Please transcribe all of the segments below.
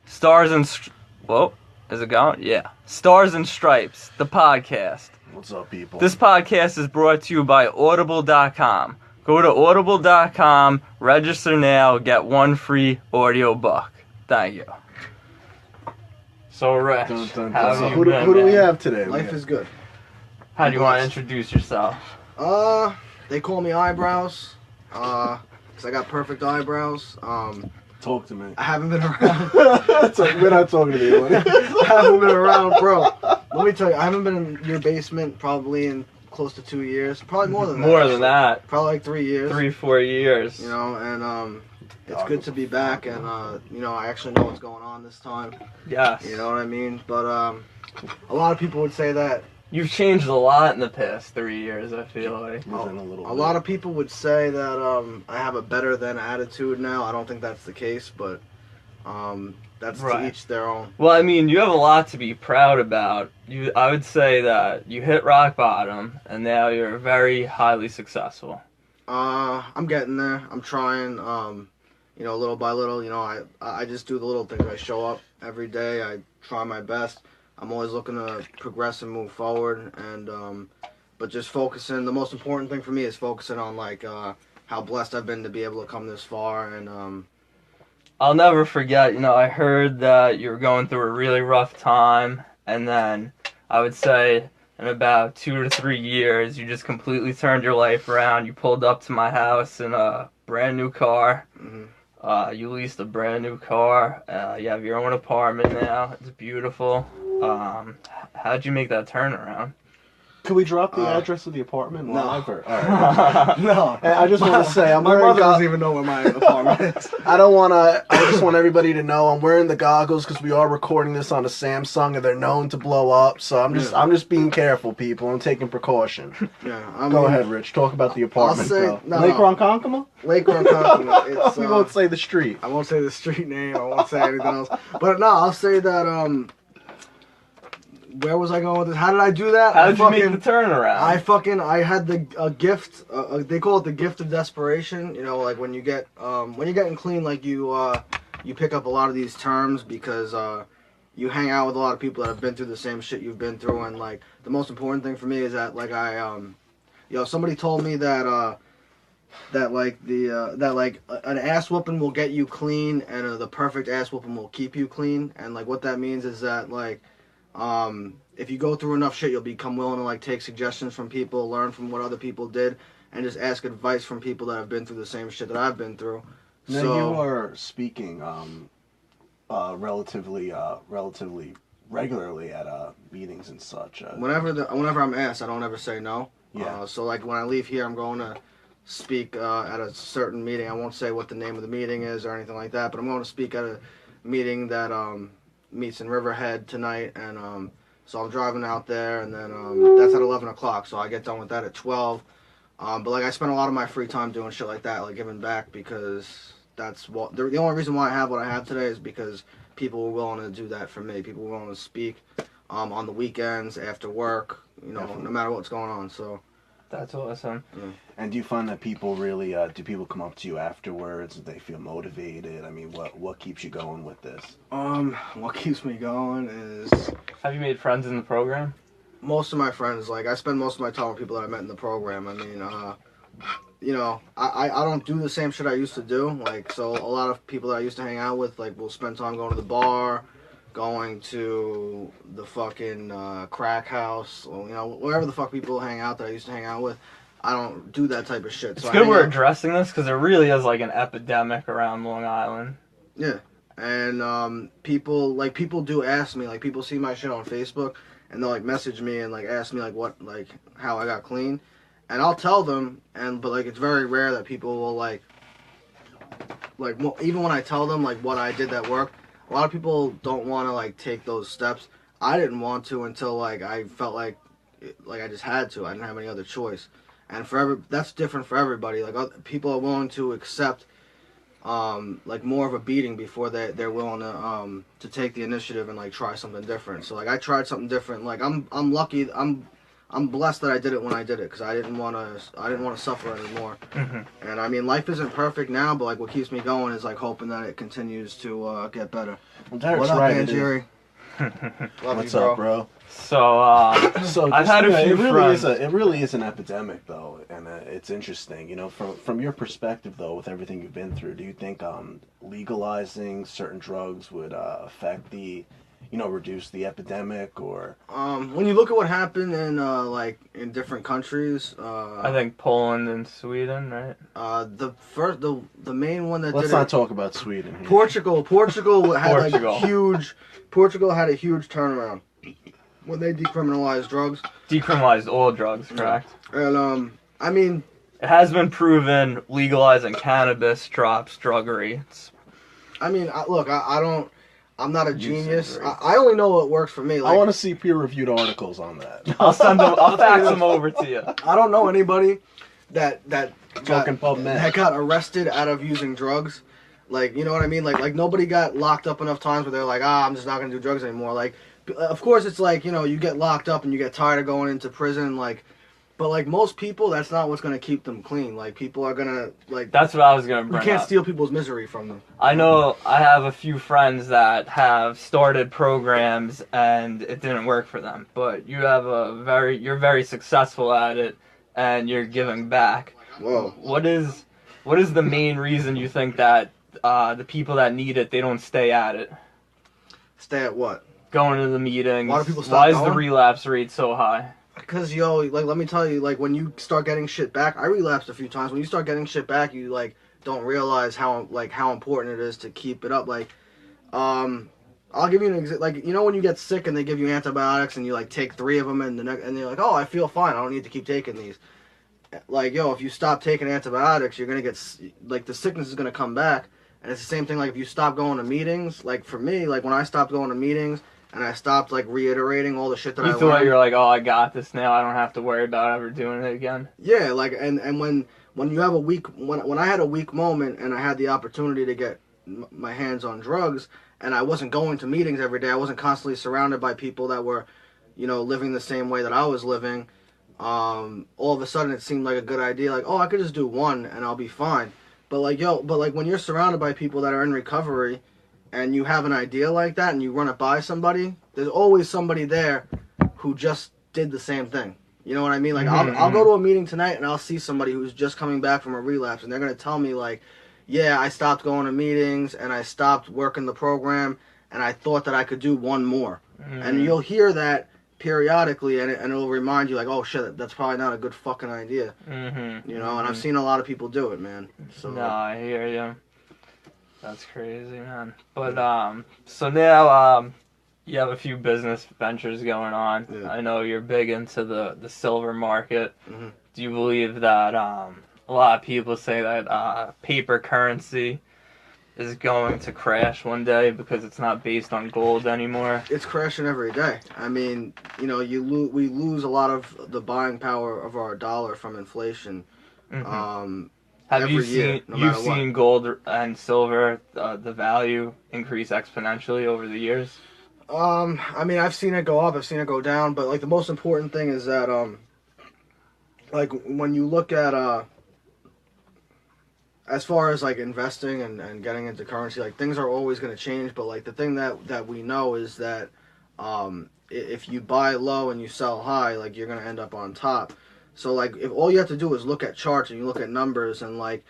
Stars and Whoa, is it going? Yeah. Stars and Stripes, the podcast. What's up, people? This podcast is brought to you by Audible.com. Go to Audible.com, register now, get one free audio book. Thank you. So, Rich, Who do we have today? Life is good. How do you want to introduce yourself? They call me Eyebrows, because I got perfect eyebrows. Talk to me. I haven't been around. We're not talking to you. I haven't been around, bro. Let me tell you, I haven't been in your basement probably in close to 2 years. Probably more than that. More than that. Probably like 3 years. 3-4 years. You know, and it's good to be back, and you know, I actually know what's going on this time. Yes. You know what I mean? But a lot of people would say that you've changed a lot in the past 3 years, I feel like. A lot of people would say that I have a better than attitude now. I don't think that's the case, but that's right. To each their own. Well, I mean, you have a lot to be proud about. I would say that you hit rock bottom, and now you're very highly successful. I'm getting there. I'm trying, you know, little by little. You know, I just do the little things. I show up every day. I try my best. I'm always looking to progress and move forward, and but just focusing. The most important thing for me is focusing on like how blessed I've been to be able to come this far, and I'll never forget. You know, I heard that you were going through a really rough time, and then I would say in about 2 to 3 years, you just completely turned your life around. You pulled up to my house in a brand new car. Mm-hmm. You leased a brand new car. You have your own apartment now. It's beautiful. How'd you make that turnaround? Could we drop the address of the apartment live? No. All right. No. I just want to say, my mother doesn't even know where my apartment is. I just want everybody to know I'm wearing the goggles because we are recording this on a Samsung and they're known to blow up. So I'm just being careful, people. I'm taking precaution. Yeah. Go ahead, Rich. Talk about the apartment. Lake Ronkonkoma? Lake Ronkonkoma. We won't say the street. I won't say the street name. I won't say anything else. But no, I'll say that. Where was I going with this? How did I do that? How did you make the turnaround? I had the gift. They call it the gift of desperation. You know, like when you're getting clean, like you pick up a lot of these terms because you hang out with a lot of people that have been through the same shit you've been through, and like the most important thing for me is that like somebody told me that an ass whooping will get you clean, and the perfect ass whooping will keep you clean, and like what that means is that like. If you go through enough shit, you'll become willing to like take suggestions from people, learn from what other people did, and just ask advice from people that have been through the same shit that I've been through. Now So you are speaking relatively regularly at meetings and such. whenever I'm asked, I don't ever say no. Yeah. So like when I leave here, I'm going to speak at a certain meeting. I won't say what the name of the meeting is or anything like that, but I'm going to speak at a meeting that meets in Riverhead tonight, and so I'm driving out there, and then that's at 11 o'clock, so I get done with that at 12. But like I spend a lot of my free time doing shit like that, like giving back, because that's what the only reason why I have what I have today is because people were willing to do that for me. People were willing to speak on the weekends, after work, you know, Definitely. no matter what's going on. So That's awesome. yeah. And do you find that people really do people come up to you afterwards? Do they feel motivated? I mean, what keeps you going with this? What keeps me going is Have you made friends in the program? most of my friends. Like I spend most of my time with people that I met in the program. I mean, you know, I don't do the same shit I used to do. Like, so a lot of people that I used to hang out with, like, we'll spend time going to the bar, going to the fucking crack house, or, you know, wherever the fuck people hang out that I used to hang out with. I don't do that type of shit. It's So good we're addressing this because there really is like an epidemic around Long Island. Yeah, and people do ask me, like, people see my shit on Facebook, and they'll like message me and like ask me like how I got clean, and I'll tell them, but like it's very rare that people will like even when I tell them like what I did that worked, a lot of people don't want to like take those steps. I didn't want to until like I felt like I just had to. I didn't have any other choice. And that's different for everybody. Like people are willing to accept like more of a beating before they're willing to take the initiative and like try something different. So like I tried something different. Like I'm lucky. I'm I'm blessed that I did it when I did it, because I didn't want to suffer anymore. Mm-hmm. And I mean, life isn't perfect now, but like what keeps me going is like hoping that it continues to get better. Well, Derek's What up, right, man, it is. Jerry? Love What's you, bro. up, bro? So, So I've had a few friends. It really is an epidemic, though, and it's interesting. You know, from your perspective, though, with everything you've been through, do you think legalizing certain drugs would affect reduce the epidemic, or? When you look at what happened in like in different countries, I think Poland and Sweden, right? the main one that Let's did not it, talk about Sweden here. Portugal had Portugal. like huge. Portugal had a huge turnaround when they decriminalized drugs. Decriminalized all drugs, correct? And I mean, It has been proven legalizing cannabis drops drug rates. I mean, I'm not a genius. rates. I only know what works for me. I Like, want to see peer-reviewed articles on that. I'll fax them over to you. I don't know anybody that Talking PubMed. that got arrested out of using drugs. Like, you know what I mean? Like nobody got locked up enough times where they're like, I'm just not gonna do drugs anymore. Like, of course it's like, you know, you get locked up and you get tired of going into prison. Like, but like most people, that's not what's gonna keep them clean. Like, people are gonna like. That's what I was gonna You bring can't up. steal people's misery from them. I know I have a few friends that have started programs and it didn't work for them, but you have you're very successful at it and you're giving back. Whoa. What is the main reason you think that the people that need it, they don't stay at it? Stay at what? Going to the meetings. Why do people stop Why is the going? relapse rate so high? Because, yo, like, let me tell you, like, when you start getting shit back, I relapsed a few times. When you start getting shit back, you, like, don't realize how important it is to keep it up. Like, I'll give you an example. Like, you know when you get sick and they give you antibiotics and you, like, take 3 of them and and you're like, oh, I feel fine. I don't need to keep taking these. Like, yo, if you stop taking antibiotics, you're going to get, like, the sickness is going to come back. And it's the same thing, like, if you stop going to meetings, like, for me, like, when I stopped going to meetings, and I stopped, like, reiterating all the shit that I You learned. thought you're like, oh, I got this now. I don't have to worry about ever doing it again. Yeah, like, and when you have a weak, when I had a weak moment and I had the opportunity to get my hands on drugs, and I wasn't going to meetings every day, I wasn't constantly surrounded by people that were, you know, living the same way that I was living, all of a sudden it seemed like a good idea, like, oh, I could just do one and I'll be fine. But, like, when you're surrounded by people that are in recovery, and you have an idea like that and you run it by somebody, there's always somebody there who just did the same thing. You know what I mean? Like, I'll go to a meeting tonight and I'll see somebody who's just coming back from a relapse and they're going to tell me, like, yeah, I stopped going to meetings and I stopped working the program and I thought that I could do one more. And you'll hear that periodically and it'll remind you, like, oh shit, that's probably not a good fucking idea. You know, and I've seen a lot of people do it, man. So, No, I hear you. That's crazy, man. But so now you have a few business ventures going on. Yeah. I know you're big into the silver market. Mhm. Do you believe that a lot of people say that paper currency is going to crash one day because it's not based on gold anymore? It's crashing every day. I mean, you know, we lose a lot of the buying power of our dollar from inflation. Have you every year, seen no matter what. seen gold and silver the value increase exponentially over the years? I mean, I've seen it go up, I've seen it go down, but like the most important thing is that like when you look at as far as like investing and getting into currency, like things are always going to change, but like the thing that we know is that if you buy low and you sell high, like you're going to end up on top. So, like, if all you have to do is look at charts and you look at numbers, and, like,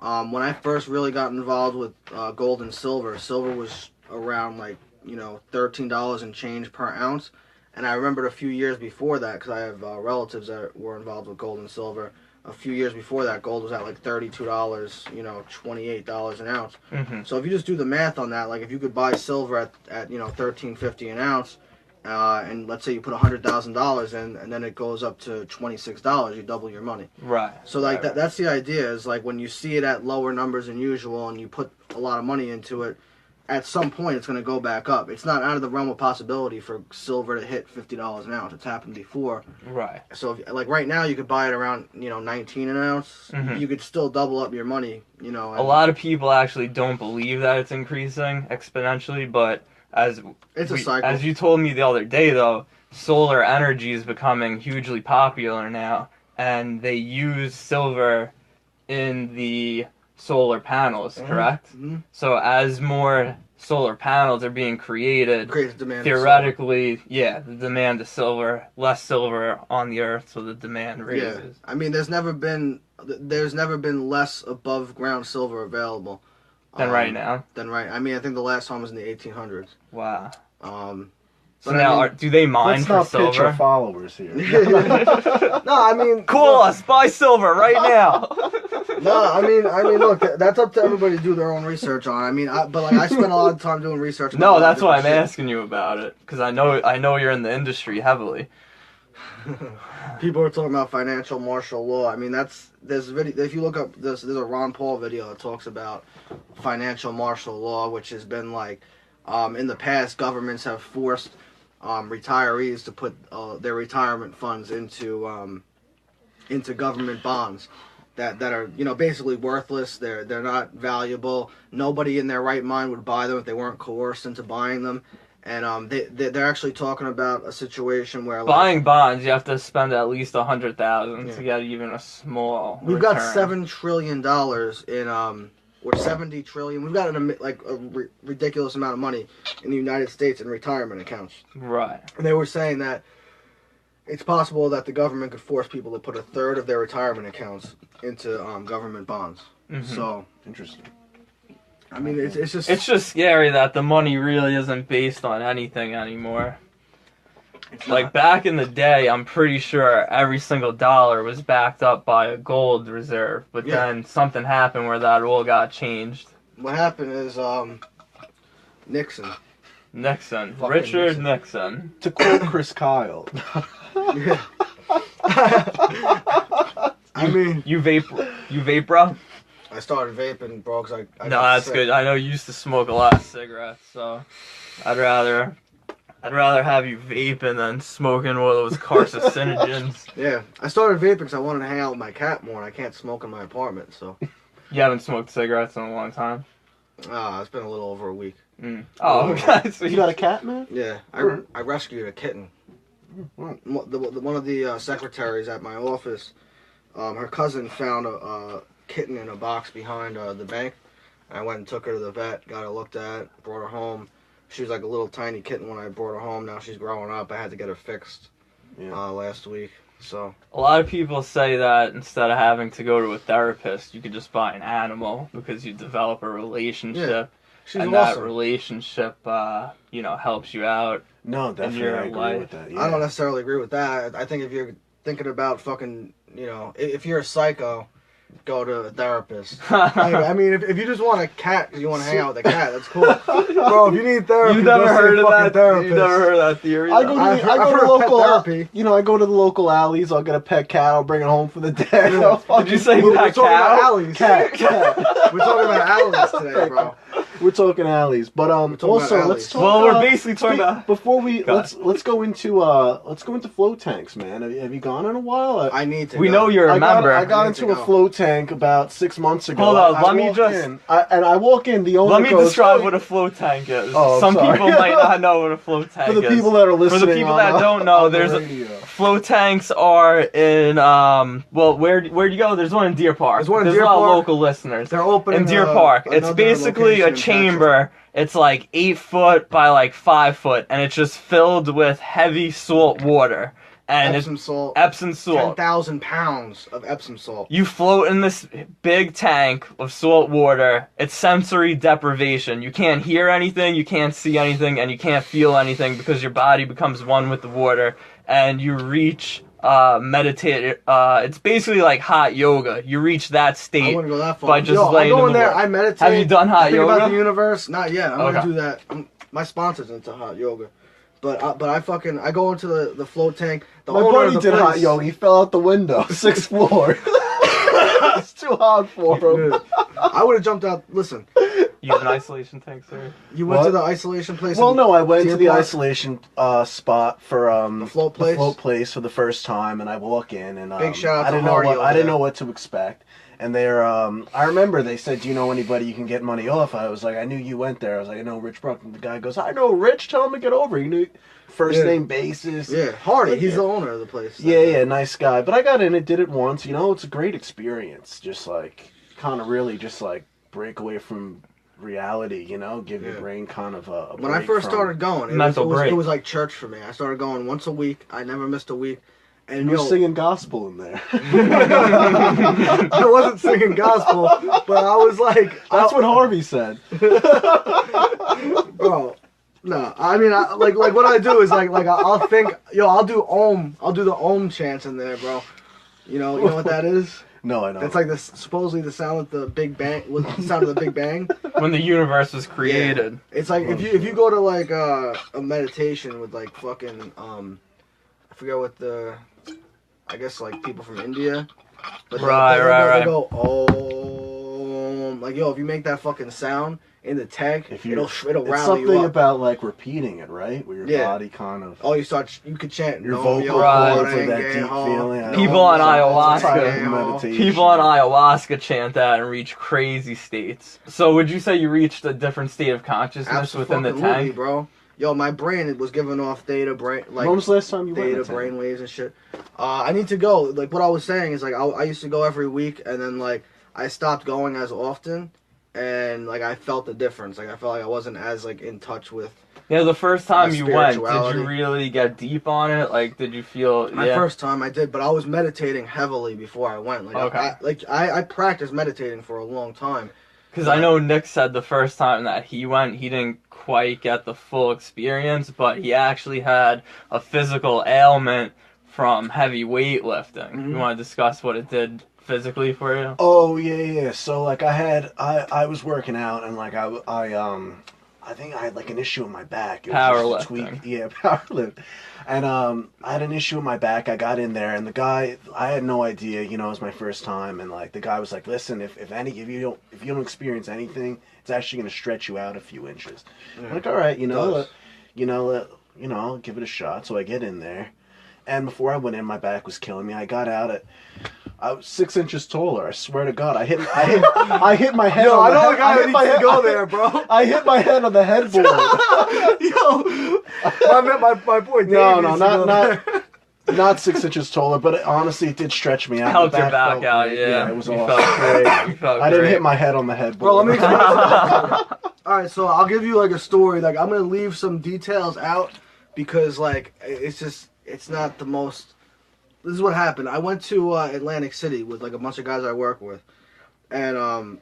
when I first really got involved with gold and silver was around, like, you know, $13 and change per ounce. And I remembered a few years before that, because I have relatives that were involved with gold and silver. A few years before that, gold was at, like, $32, you know, $28 an ounce. So if you just do the math on that, like, if you could buy silver at you know, $13.50 an ounce, and let's say you put $100,000 in, and then it goes up to $26, you double your money. Right. So like right. that's the idea. Is like when you see it at lower numbers than usual, and you put a lot of money into it, at some point it's going to go back up. It's not out of the realm of possibility for silver to hit $50 an ounce. It's happened before. Right. So if, like right now you could buy it around 19 an ounce. Mhm. You could still double up your money. A lot of people actually don't believe that it's increasing exponentially, but it's a cycle. as you told me the other day, though, solar energy is becoming hugely popular now, and they use silver in the solar panels, correct? Mm-hmm. So as more solar panels are being created, Creates demand. theoretically, the demand of silver, less silver on the earth, so the demand raises. Yeah. I mean, there's never been less above ground silver available Than right now. I mean, I think the last time was in the 1800s. Wow. So But now, I mean, do they mine Let's for not pitch silver? our followers here. no, I mean, Call us, buy silver right now. No, I mean, look, that's up to everybody to do their own research on. I mean, but like I spent a lot of time doing research. No, about that's why I'm different asking you about it, because I know you're in the industry heavily. shit. People are talking about financial martial law. I mean, there's a video. If you look up there's a Ron Paul video that talks about financial martial law, which has been like, in the past, governments have forced retirees to put their retirement funds into government bonds that are basically worthless. They're not valuable. Nobody in their right mind would buy them if they weren't coerced into buying them. And they're actually talking about a situation where Buying bonds, you have to spend at least $100,000 Yeah. to get even a small. we've return. got $7 trillion in or 70 trillion. We've got a ridiculous amount of money in the United States in retirement accounts. Right. And they were saying that it's possible that the government could force people to put a third of their retirement accounts into government bonds. Mhm. So, Interesting. I mean, it's just It's just scary that the money really isn't based on anything anymore. it's Like not. back in the day, I'm pretty sure every single dollar was backed up by a gold reserve, but Yeah. then something happened where that all got changed. What happened is Nixon. Nixon, Fucking Richard Nixon. To quote Chris Kyle. Yeah. I mean, You vape, bro? I started vaping, bro, because I No, got that's sick. good. I know you used to smoke a lot of cigarettes, so I'd rather have you vaping than smoking one of those carcinogens. Yeah, I started vaping because I wanted to hang out with my cat more, and I can't smoke in my apartment, so You haven't smoked cigarettes in a long time. it's been a little over a week. Oh, okay. So You got a cat, man? Yeah, I rescued a kitten. Right. One of the secretaries at my office, her cousin found a kitten in a box behind the bank. I went and took her to the vet, got her looked at, brought her home. She was like a little tiny kitten when I brought her home. Now she's growing up. I had to get her fixed last week. So A lot of people say that instead of having to go to a therapist, you could just buy an animal because you develop a relationship, she's and awesome. that relationship, helps you out. No, definitely your I agree life. with that. Yeah. I don't necessarily agree with that. I think if you're thinking about fucking, if you're a psycho, go to a therapist. I mean, if you just want a cat because you want to hang out with a cat, that's cool. Bro, if you need therapy, You've never go see a heard of fucking that? therapist. You've never heard of that theory? I go to I've the, I heard go to of local pet therapy. I go to the local alleys. I'll get a pet cat. I'll bring it home for the day. Did you say We're pet talking about cow? alleys. cat? We're talking about alleys today, bro. We're talking alleys, but talking also about let's alleys. talk. Well, we're basically talking about. before we Go let's go into float tanks, man. Have you gone in a while? I need to. We go. know you're a I member. got I need into to a go. float tank about 6 months ago. Hold on, I let me walk just- in, I walk in. The owner Let me goes, describe "Oh, what a float tank is. Oh, I'm Some sorry. people might not know what a float tank for the is. people that are listening. For the people on, that don't know, on the there's radio. float tanks are in where'd you go? There's one in Deer Park. There's one in There's Deer a lot of Park. local listeners. They're opening In Deer uh, Park. It's another basically location a in Texas. chamber. It's like 8 foot by like 5 foot, and it's just filled with heavy salt water. And Epsom salt. it's Epsom salt. 10,000 pounds of Epsom salt. You float in this big tank of salt water. It's sensory deprivation. You can't hear anything, you can't see anything, and you can't feel anything because your body becomes one with the water, and you reach meditate. It's basically like hot yoga. You reach that I state. wouldn't go that far. by just Yo, I laying go in in the there. water. I meditate. Have you done hot I think yoga? about the universe. Not yet. I'm Okay. gonna do that. My sponsor's into hot yoga, but I go into the float tank. The My owner buddy of the did hot place- yoga. He fell out the window, 6th floor. too hard for him. I would have jumped out. Listen, You have an isolation tank, sir? you went What? to the isolation place. Well, no, I went Deer to the Park? isolation spot for The float place? the float place for the first time, and I walk in and Big shout out I to didn't know Hardy what over I didn't there. know what to expect. And they're I remember they said, "Do you know anybody you can get money off?" I was like, "I knew you went there." I was like, "I know Rich Bruck." And the guy goes, "I know Rich. Tell him to get over." You knew first Yeah. name basis. Yeah, Hardy. Like, He's yeah. the owner of the place. Yeah, nice guy. But I got in it, did it once. You know, it's a great experience. Just like kind of really just like break away from reality. You know, give your Yeah. brain kind of a When I break first from- started going, Mental break. it was like church for me. I started going once a week. I never missed a week. And You were yo, singing gospel in there. I wasn't singing gospel, but I was like, That's what Harvey said. bro. No, I mean, like what I do is like I'll think, I'll do the Om chants in there, bro. You know what that is? No, I know. It's like supposedly the sound of the Big Bang, the sound of the Big Bang. When the universe was created. It's like if you go to like a meditation with like fucking I forget what I guess like people from India. But Right. They go Om, like if you make that fucking sound in the tech, it'll it's rally something you up. about like repeating it, right? Where your body kind of Oh, you could chant. your Nam vocal yo Right. cords with that renge deep ho, feeling. nam People on yo ayahuasca. Type of renge ho. meditation. People on ayahuasca chant that and reach crazy states. So would you say you reached a different state of consciousness within the Absolutely, tank? bro. Yo, my brain was giving off theta brain When was the last time you went? theta to tank? brain waves and shit. I need to go. Like what I was saying is like I used to go every week, and then like I stopped going as often, and like I felt the difference. Like I felt like I wasn't as like in touch with Yeah, the first time My you went, did spirituality. you really get deep on it? Like, did you feel? my first time. I did, but I was meditating heavily before I went. Like Okay. I practiced meditating for a long time. Because I know Nick said the first time that he went, he didn't quite get the full experience, but he actually had a physical ailment from heavy weightlifting. Mhm. You want to discuss what it did physically for you? Oh yeah. So like I was working out and like I think I had like an issue in my back. It was just a Powerlifting. tweak. Yeah, powerlift. And I had an issue in my back. I got in there and the guy, I had no idea, it was my first time, and like the guy was like, "Listen, if you don't experience anything, it's actually going to stretch you out a few inches." I'm like, "All right, I'll give it a shot." So I get in there. And before I went in, my back was killing me. I got out I was 6 inches taller. I swear to God, I hit my head. Yo, on I the know head- a guy I who hit needs my to head- go there, bro. I hit my head on the headboard. Yo, my boy Dave No, needs to go not there. not 6 inches taller, but honestly, it did stretch me out. Helped The your back felt out, great. yeah. it was You awesome. felt great. You felt I didn't great. hit my head on the headboard. Bro, let me explain something. All right, so I'll give you like a story. Like I'm gonna leave some details out because like it's not the most. This is what happened. I went to Atlantic City with like a bunch of guys I work with, and oh,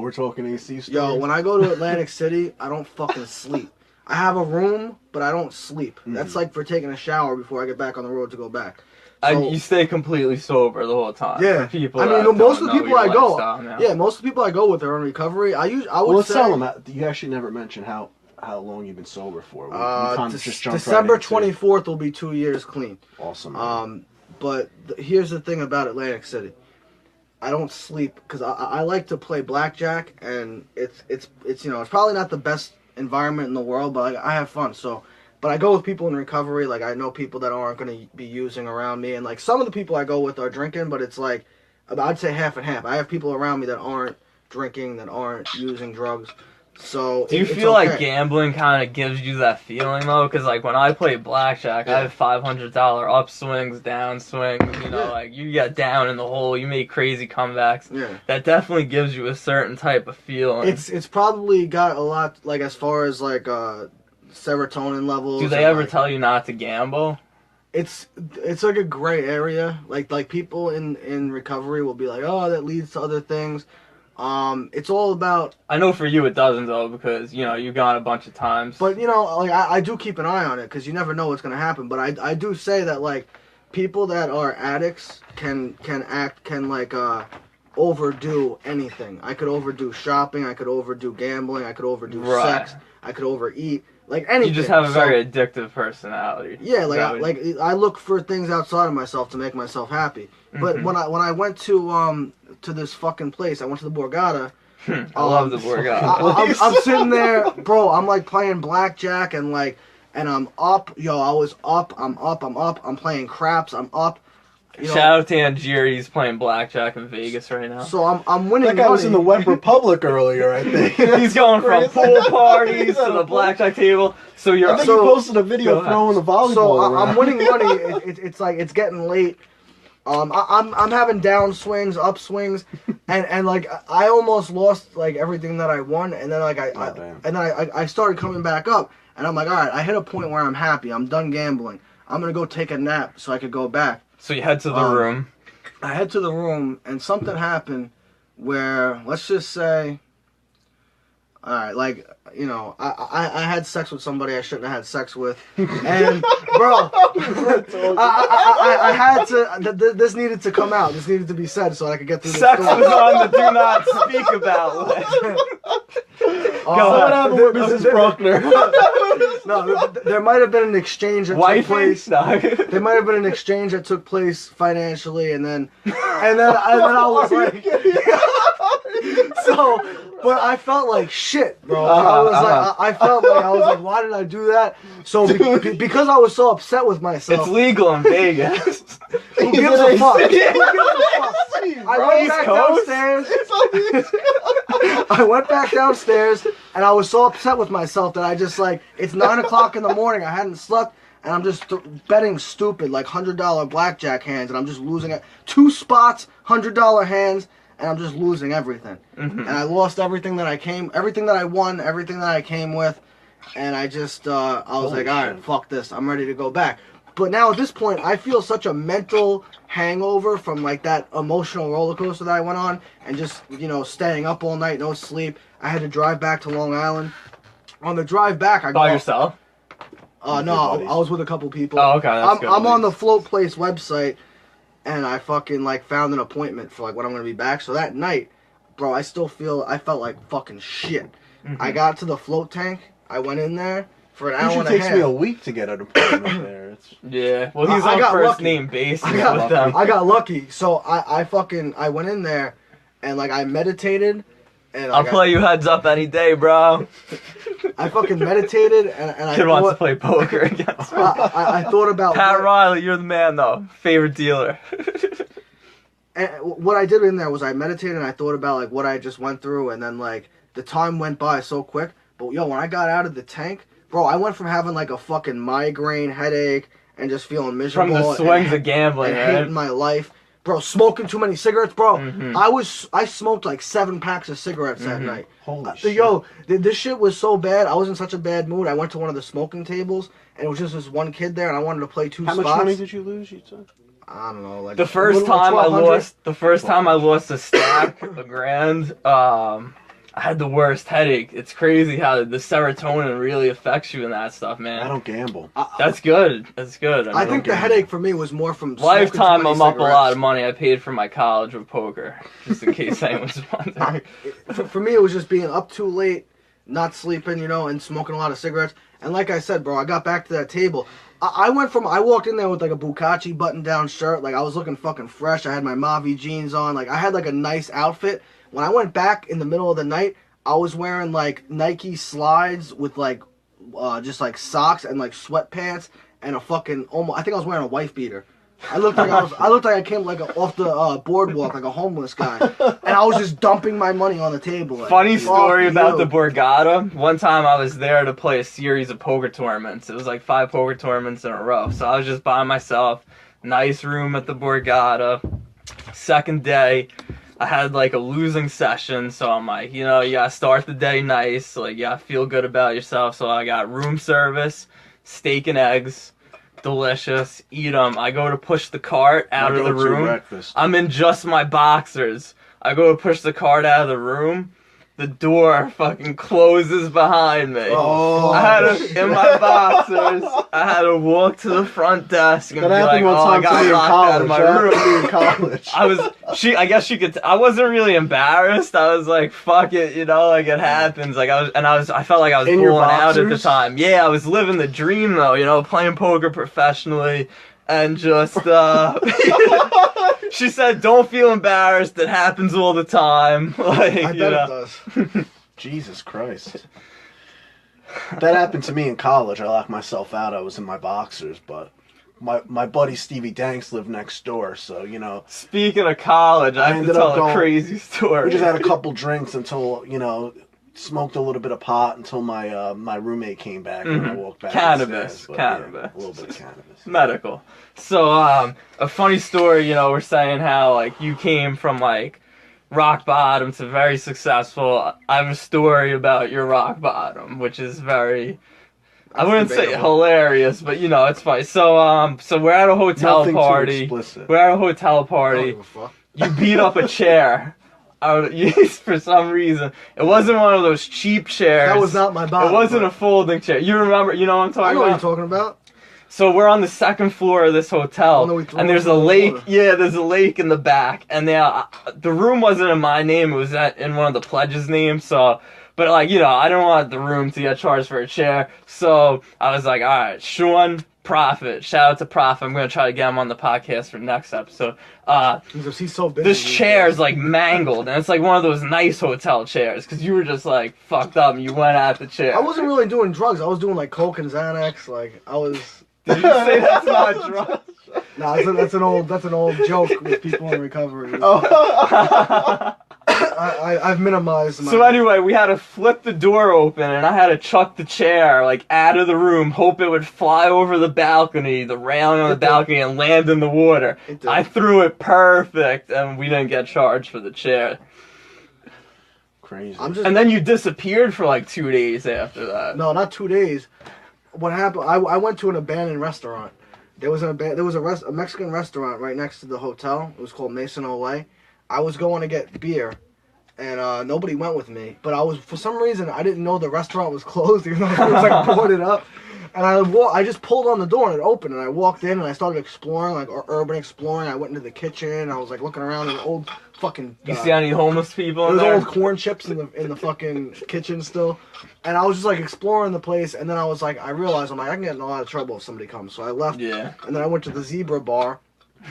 we're talking AC stories. yo, when I go to Atlantic City, I don't fucking sleep. I have a room, but I don't sleep. That's like for taking a shower before I get back on the road to go back. So, You stay completely sober the whole time. yeah, For people I that mean, most don't of the know people your I go, lifestyle now. yeah, most of the people I go with are in recovery. I would Well, let's say tell them that you actually never mentioned how long you've been sober for. We kind of just jumped December right into it. 24th will be 2 years clean. Awesome. But here's the thing about Atlantic City. I don't sleep because I like to play blackjack, and it's probably not the best environment in the world, but I have fun. So, but I go with people in recovery. Like I know people that aren't going to be using around me, and like some of the people I go with are drinking, but it's like I'd say half and half. I have people around me that aren't drinking, that aren't using drugs. So Do you it's feel okay. like gambling kind of gives you that feeling though? Because like when I play blackjack, I have $500 upswings, downswings. Yeah. Like you get down in the hole, you make crazy comebacks. Yeah. That definitely gives you a certain type of feeling. It's probably got a lot like as far as like serotonin levels. Do they and, ever like, tell you not to gamble? It's like a gray area. Like people in recovery will be like, oh, that leads to other things. It's all about. I know for you it doesn't though, because you've gone a bunch of times. But like I do keep an eye on it because you never know what's gonna happen. But I do say that like people that are addicts can overdo anything. I could overdo shopping. I could overdo gambling. I could overdo sex. I could overeat. Like anything. You just have a very addictive personality. Yeah, I look for things outside of myself to make myself happy. But when I went to this fucking place, I went to the Borgata. I love the Borgata. I'm sitting there, bro. I'm like playing blackjack and I'm up. Yo, I was up. I'm up. I'm playing craps. I'm up. Shout out to Angier. He's playing blackjack in Vegas right now. So I'm winning. That guy was in the Web Republic earlier, I think. He's going from pool parties to the blackjack table. So I think you posted a video throwing the volleyball. So I'm winning money. It's like it's getting late. I'm having down swings, up swings, and like I almost lost like everything that I won, and then like I started coming back up, and I'm like, all right, I hit a point where I'm happy. I'm done gambling. I'm gonna go take a nap so I could go back. So you head to the room. I head to the room, and something happened where, let's just say, all right, like, you know, I had sex with somebody I shouldn't have had sex with, and bro, I had to. This needed to come out. This needed to be said so I could get through this Sex story. was on the do not speak about list. What happened with Mrs. Bruckner? No, there might have been an exchange that took place. No. There might have been an exchange that took place financially, and then I was like, so, but I felt like shit, bro. I felt like, why did I do that? So because I was so upset with myself. It's legal in Vegas. Who gives a fuck? I went back downstairs. I went back downstairs, and I was so upset with myself that I just like, it's 9 o'clock in the morning. I hadn't slept, and I'm just betting stupid like $100 blackjack hands, and I'm just losing it. 2 spots, $100 hands, and I'm just losing everything. And I lost everything that I won, everything that I came with, and I just I was like, all right, fuck this. I'm ready to go back. But now at this point, I feel such a mental hangover from like that emotional roller coaster that I went on, and just, you know, staying up all night, no sleep. I had to drive back to Long Island. On the drive back, I By yourself? No, I was with a couple people. Oh, okay. That's good. I'm on the Float Place website, and I fucking like found an appointment for like when I'm gonna be back. So that night, bro, I felt like fucking shit. I got to the float tank. I went in there. For an hour and a half. It takes me a week to get an appointment there. Yeah, well, he's on first name basis with them. I got lucky, so I went in there, and like I meditated, and I'll play you heads up any day, bro. I fucking meditated, and Kid wants to play poker against me. I thought about Pat Riley, you're the man though. Favorite dealer. And what I did in there was I meditated, and I thought about like what I just went through, and then like the time went by so quick. But yo, when I got out of the tank. Bro, I went from having like a fucking migraine headache and just feeling miserable. From the swings of gambling, and hating my life. Bro, smoking too many cigarettes, bro. Mm-hmm. I smoked like 7 packs of cigarettes that night. Holy shit. Yo, this shit was so bad. I was in such a bad mood. I went to one of the smoking tables, and it was just this one kid there, and I wanted to play 2 spots. How much money did you lose, you said? I don't know, like the first time I lost a stack, a grand, I had the worst headache. It's crazy how the serotonin really affects you in that stuff, man. I don't gamble. That's good. That's good. I think the headache for me was more from lifetime. I'm up cigarettes. a lot of money. I paid for my college with poker, just in case anyone's wondering. For me, it was just being up too late, not sleeping, you know, and smoking a lot of cigarettes. And like I said, bro, I got back to that table. I walked in there with like a Bukachi button-down shirt. Like I was looking fucking fresh. I had my Mavi jeans on. Like I had like a nice outfit. When I went back in the middle of the night, I was wearing like Nike slides with like just like socks and like sweatpants and a fucking I think I was wearing a wife beater. I looked like I came like off the boardwalk like a homeless guy, and I was just dumping my money on the table. Like, funny story about the Borgata. One time I was there to play a series of poker tournaments. It was like 5 poker tournaments in a row. So I was just by myself. Nice room at the Borgata. Second day. I had like a losing session, so I'm like, you know, you gotta start the day nice, like you gotta feel good about yourself. So I got room service, steak and eggs, delicious, eat them. I go to push the cart out of the room. I'm in just my boxers. I go to push the cart out of the room, the door fucking closes behind me. Oh, I had to, in my boxers, I had to walk to the front desk and that be like, happened oh, I one time to me got in locked out of college. my That happened to me room. in college. I guess she could, I wasn't really embarrassed. I was like, fuck it, you know, like it happens. Like I felt like I was In your pulling out at the boxers? time. Yeah, I was living the dream though, you know, playing poker professionally and just, she said, don't feel embarrassed. It happens all the time. Like, I you bet know. it does. Jesus Christ. That happened to me in college. I locked myself out. I was in my boxers, but my buddy Stevie Danks lived next door, so, you know. Speaking of college, I have to ended tell up a going- crazy story. We just had a couple drinks until, you know, smoked a little bit of pot until my roommate came back and I walked back. Cannabis, upstairs, but, cannabis. Yeah, a little bit of cannabis. Medical. So, a funny story, you know, we're saying how, like, you came from, like, rock bottom to very successful. I have a story about your rock bottom, which is very, I wouldn't say debatable. hilarious, but, you know, it's funny. So, so we're at a hotel Nothing too party. explicit. We're at a hotel I don't party. give a fuck. You beat up a chair. For some reason, it wasn't one of those cheap chairs. That was not my bottom. It wasn't but a folding chair. You remember? You know what I'm I talking know what you're about? talking about. So we're on the second floor of this hotel, Oh, no, we threw and there's it a in the lake. water. Yeah, there's a lake in the back, and the room wasn't in my name. It was in one of the pledges' names. So, but like, you know, I didn't want the room to get charged for a chair. So I was like, all right, Sean Prophet, shout out to Prophet. I'm gonna try to get him on the podcast for next episode. He's so busy. This these chair's days. like mangled, and it's like one of those nice hotel chairs because you were just like fucked up and you went at the chair. I wasn't really doing drugs. I was doing like coke and Xanax. Like I was. Did you say that's not drugs? Nah, that's an old joke with people in recovery. Oh. I've minimized my. So anyway, we had to flip the door open, and I had to chuck the chair like out of the room, hope it would fly over the balcony, the railing on the It did. balcony, and land in the water. It did. I threw it perfect, and we didn't get charged for the chair. Crazy. I'm just And then you disappeared for like 2 days after that. no, not 2 days. What happened? I went to an abandoned restaurant. There was a Mexican restaurant right next to the hotel. It was called Mason Olay. I was going to get beer, and nobody went with me. But for some reason I didn't know the restaurant was closed, even though it was like boarded up. And I just pulled on the door and it opened, and I walked in and I started exploring, like urban exploring. I went into the kitchen. I was like looking around in old fucking. You see any homeless people in There's there? old corn chips in the fucking kitchen still, and I was just like exploring the place, and then I was like, I realized I'm like I can get in a lot of trouble if somebody comes, so I left. Yeah. And then I went to the Zebra Bar,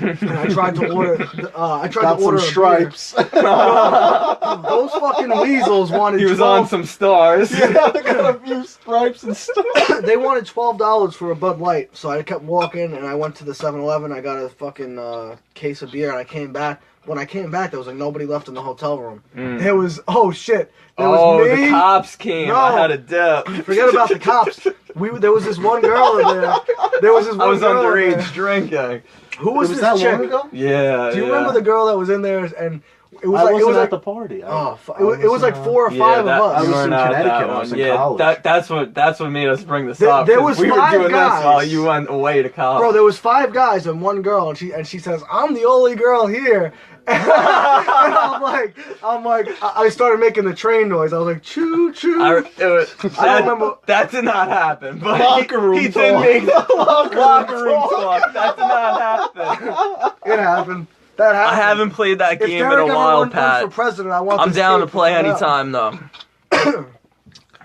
and I tried to order. I tried Got to order some a beer. stripes. Those fucking weasels wanted. He was 12 on some stars. Yeah, I got a few stripes and stuff. They wanted $12 for a Bud Light, so I kept walking, and I went to the 7-Eleven. I got a fucking case of beer, and I came back. When I came back, there was like nobody left in the hotel room. There was shit. There Oh, was me. the cops came. No. I had a dip. Forget about the cops. There was this one girl in there. There was this one I was girl in there. underage drinking. Who was Was this that chick? long ago? Yeah. Do you yeah. remember the girl that was in there? And it was I like wasn't it was at like the party. it was like 4 or 5 Yeah, of that, us. I was you weren't in at Connecticut. that I was one. in Yeah, college. that's what made us bring this There- up. there 'cause was we were 5 doing guys. this while you went away to college. Bro, there was 5 guys and 1 girl, and she says, "I'm the only girl here." And I'm like, I started making the train noise. I was like, choo choo. I don't remember. That did not happen. But Locker room he did talk. make locker room talk. talk. That did not happen. It happened. That happened. I haven't played that If game in Derek a ever while, runs for Pat. president, I want I'm this down kid to play come out. anytime, though.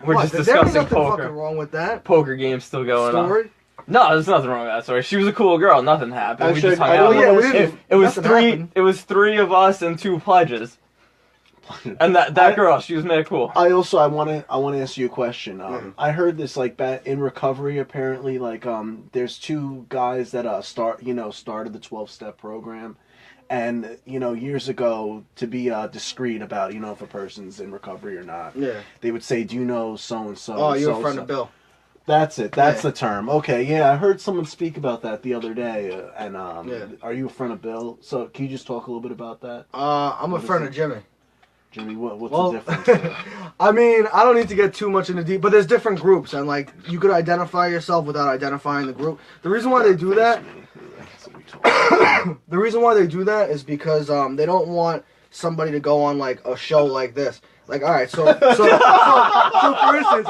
We're What? just There ain't discussing nothing poker. fucking wrong with that Poker game's still going on. story. No, there's nothing wrung with that story. She was a cool girl. Nothing happened. We Actually, just hung I out. don't Yeah, we know. didn't. It was Nothing three. happened. It was 3 of us and 2 pledges. And that girl, she was mad cool. I want to ask you a question. I heard this like back in recovery. Apparently, like there's 2 guys that started the 12-step program, and years ago, to be discreet about if a person's in recovery or not, Yeah. they would say, "Do you know so and so?" Oh, you're a friend of Bill. That's it. That's Yeah. the term. Okay, yeah, I heard someone speak about that the other day. And Yeah. are you a friend of Bill? So can you just talk a little bit about that, I'm a What is friend it? of Jimmy. Jimmy? What's Well, the difference? I mean, I don't need to get too much into deep, but there's different groups, and like you could identify yourself without identifying the group. The reason why they do that, the reason why they do that is because they don't want somebody to go on like a show like this. Like, all right, so for instance,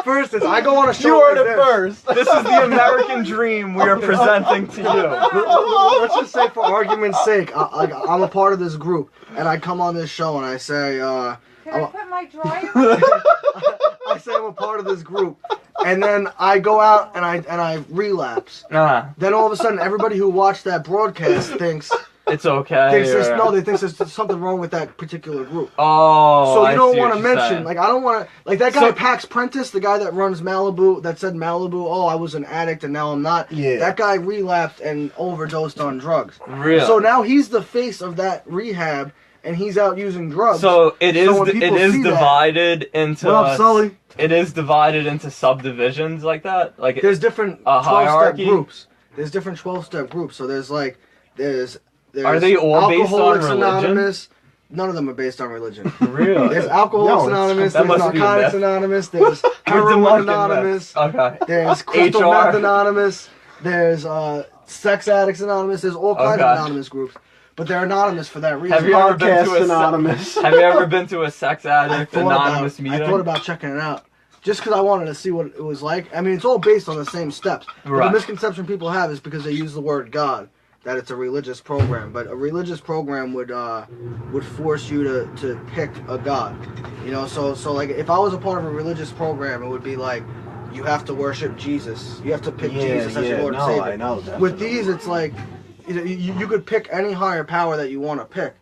for instance, I go on a show. You heard like it this. first. This is the American dream we are presenting to you. Let's just say, for argument's sake, I'm a part of this group, and I come on this show and I say, Can I put my dryer? I say I'm a part of this group, and then I go out and I relapse. Then all of a sudden, everybody who watched that broadcast thinks it's okay. they think there's something wrong with that particular group. Oh, so you don't want to mention, like, I don't want to, like, that guy Pax Prentice, the guy that runs Malibu, that said Malibu, oh, I was an addict and now I'm not. Yeah. That guy relapsed and overdosed on drugs. Really? So now he's the face of that rehab, and he's out using drugs. So it is when people see divided into. What up, Sully? It is divided into subdivisions like that. Like There's different 12-step groups. There's different 12-step groups. So there's Are they all based on Alcoholics religion? Anonymous. None of them are based on religion. Really? There's Alcoholics Anonymous. There's Narcotics Anonymous. There's Heroin Anonymous. Okay. There's Crystal Meth Anonymous. There's Sex Addicts Anonymous. There's all kinds of anonymous groups. But they're anonymous for that reason. Have you ever been to Anonymous? Have you ever been to a sex addict anonymous meeting? I thought about checking it out. Just because I wanted to see what it was like. I mean, it's all based on the same steps. Right. The misconception people have is because they use the word God, that it's a religious program. But a religious program would force you to pick a God. You know, so like, if I was a part of a religious program, it would be like, you have to worship Jesus. You have to pick Jesus as your Lord and Savior. I know, definitely. With these, it's like, you could pick any higher power that you want to pick.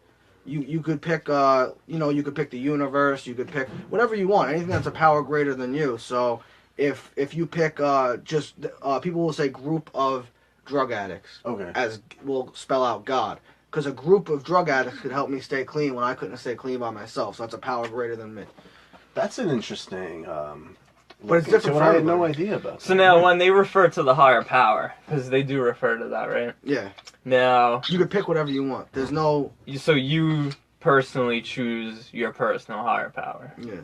You could pick, you could pick the universe. You could pick whatever you want. Anything that's a power greater than you. So if you pick people will say group of drug addicts. Okay. As will spell out God, because a group of drug addicts could help me stay clean when I couldn't stay clean by myself. So that's a power greater than me. That's an interesting. But it's different for I had no everybody. idea about. So now, when they refer to the higher power, because they do refer to that, right? Yeah. Now, You could pick whatever you want. There's no. so you personally choose your personal higher power. Yeah.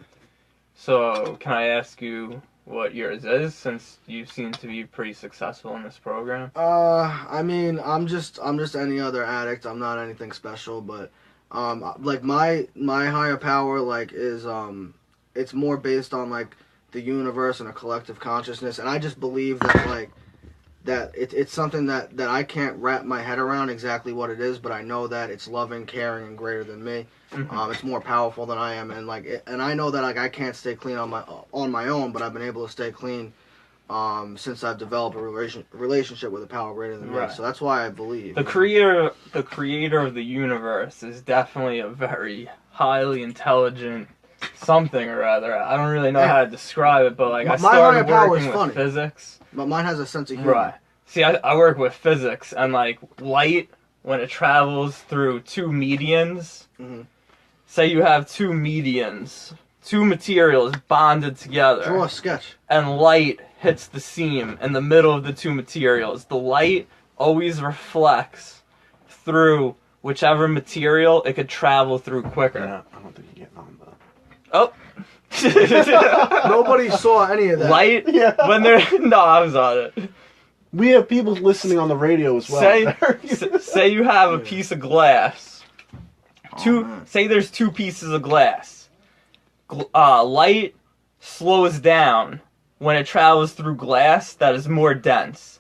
So can I ask you what yours is, since you seem to be pretty successful in this program? I mean, I'm just any other addict. I'm not anything special, but like my higher power, like, is it's more based on, like, the universe and a collective consciousness, and I just believe that, like, that it's something that I can't wrap my head around exactly what it is, but I know that it's loving, caring, and greater than me. Mm-hmm. It's more powerful than I am, and and I know that, like, I can't stay clean on my own, but I've been able to stay clean since I've developed a relationship with a power greater than me. So that's why I believe the creator of the universe is definitely a very highly intelligent something or other. I don't really know how to describe it, but, like, I started working with physics. But mine has a sense of humor. Right. See, I work with physics, and, like, light, when it travels through two medians, say you have two medians, two materials bonded together. Draw a sketch. And light hits the seam in the middle of the two materials. The light always reflects through whichever material it could travel through quicker. Yeah, I don't think you're getting on though. Oh. Nobody saw any of that. Light? Yeah. When they're... No, I was on it. We have people listening on the radio as well. Say you have a piece of glass. Say there's two pieces of glass. Light slows down when it travels through glass that is more dense.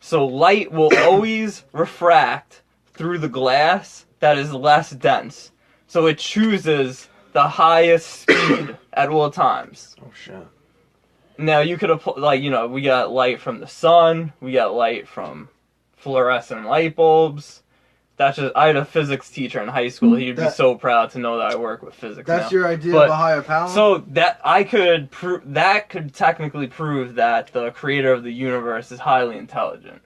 So light will always refract through the glass that is less dense. So it chooses the highest speed at all times. Oh shit. Now you could apply, like, we got light from the sun, we got light from fluorescent light bulbs. That's just, I had a physics teacher in high school. He'd be so proud to know that I work with physics. That's now. your idea of a higher power? So that that could technically prove that the creator of the universe is highly intelligent.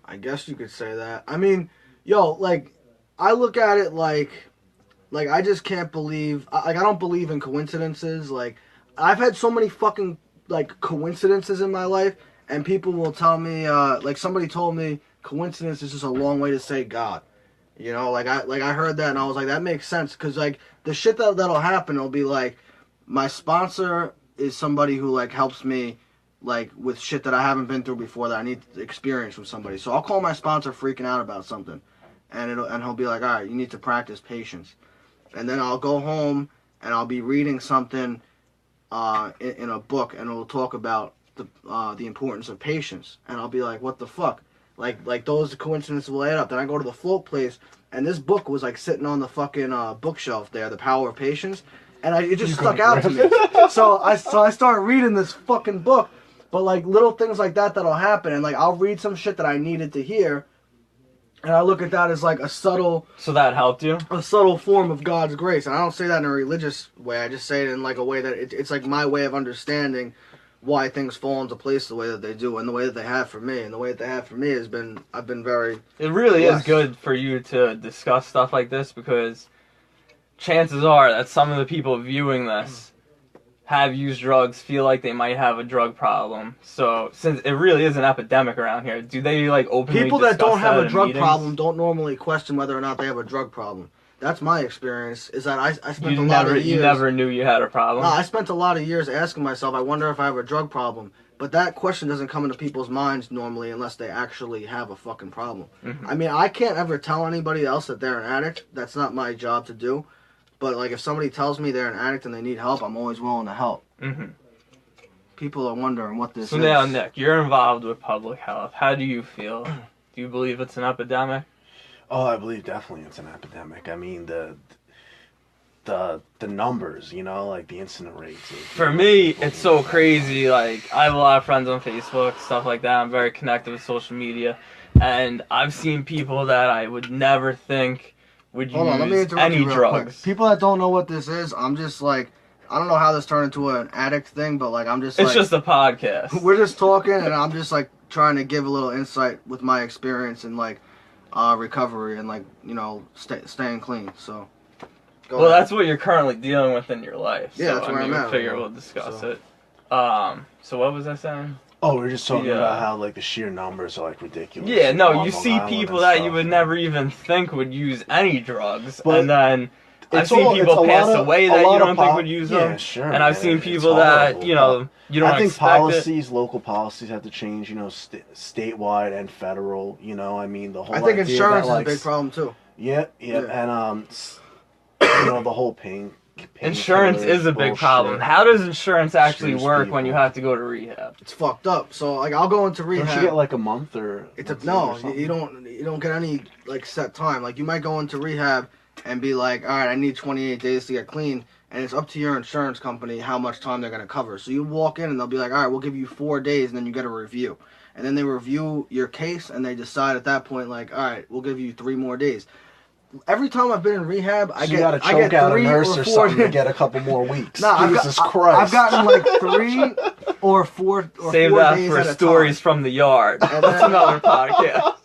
I guess you could say that. I mean, like, I look at it like I just can't believe, I don't believe in coincidences. Like, I've had so many fucking, like, coincidences in my life, and people will tell me, like, somebody told me coincidence is just a long way to say God. You know, like I heard that and I was like, that makes sense, because, like, the shit that'll happen, it'll be like, my sponsor is somebody who, like, helps me, like, with shit that I haven't been through before that I need to experience with somebody. So I'll call my sponsor freaking out about something, and he'll be like, all right, you need to practice patience. and then I'll go home and I'll be reading something in a book, and it'll talk about the importance of patience, and I'll be like, what the fuck? Like those coincidences will add up. Then I go to the float place, and this book was like sitting on the fucking bookshelf there, The Power of Patience, and it just stuck out to me. So I started reading this fucking book, but like little things like that'll happen, and like I'll read some shit that I needed to hear, and I look at that as like a subtle. So that helped you? A subtle form of God's grace, and I don't say that in a religious way. I just say it in like a way that it's like my way of understanding why things fall into place the way that they do, and the way that they have for me. And the way that they have for me has been, I've been very. It really blessed. is good for you to discuss stuff like this, because chances are that some of the people viewing this have used drugs, feel like they might have a drug problem. So since it really is an epidemic around here, do they like openly people that don't have a drug meetings? problem don't normally question whether or not they have a drug problem. That's my experience. Is that I spent a lot of years. You never knew you had a problem. No, I spent a lot of years asking myself, I wonder if I have a drug problem. But that question doesn't come into people's minds normally unless they actually have a fucking problem. Mm-hmm. I mean, I can't ever tell anybody else that they're an addict. That's not my job to do. But like, if somebody tells me they're an addict and they need help, I'm always willing to help. Mm-hmm. People are wondering what this is. So now, Nick, you're involved with public health. How do you feel? Do you believe it's an epidemic? Oh, I believe definitely it's an epidemic. I mean, the numbers, you know, like the incident rates. For me, it's so crazy. Like, I have a lot of friends on Facebook, stuff like that. I'm very connected with social media. And I've seen people that I would never think would use any drugs. Quick. People that don't know what this is, I'm just like, I don't know how this turned into an addict thing, but like, I'm just It's like, just a podcast. We're just talking, and I'm just like trying to give a little insight with my experience and like recovery and like, you know, staying clean. So. Well, that's what you're currently dealing with in your life. Yeah, so, that's where I'm at. I figure we'll discuss it. So what was I saying? Oh, we are just talking about how like the sheer numbers are like ridiculous. Yeah, no, you see people that you would never even think would use any drugs, and then I've seen people pass away that you don't think would use them. Yeah, sure. And I've seen people that, you know, you don't expect it. I think local policies have to change, you know, statewide and federal, you know, I mean, the whole I think idea insurance that, is a big problem too. Yeah, and you know, the whole pain insurance is a big problem. How does insurance actually work when you have to go to rehab? It's fucked up. So like, I'll go into rehab. Don't you get like a month or? You don't get any like set time. Like, you might go into rehab and be like, all right, I need 28 days to get clean, and it's up to your insurance company how much time they're gonna cover. So you walk in and they'll be like, all right, we'll give you 4 days, and then you get a review, and then they review your case and they decide at that point, like, all right, we'll give you 3 more days. Every time I've been in rehab, I get 3 out a nurse or 4 something to get a couple more weeks. Jesus Christ! I've gotten like 3 or 4 or Save 4 that days for at a stories time. from the yard. That's another podcast.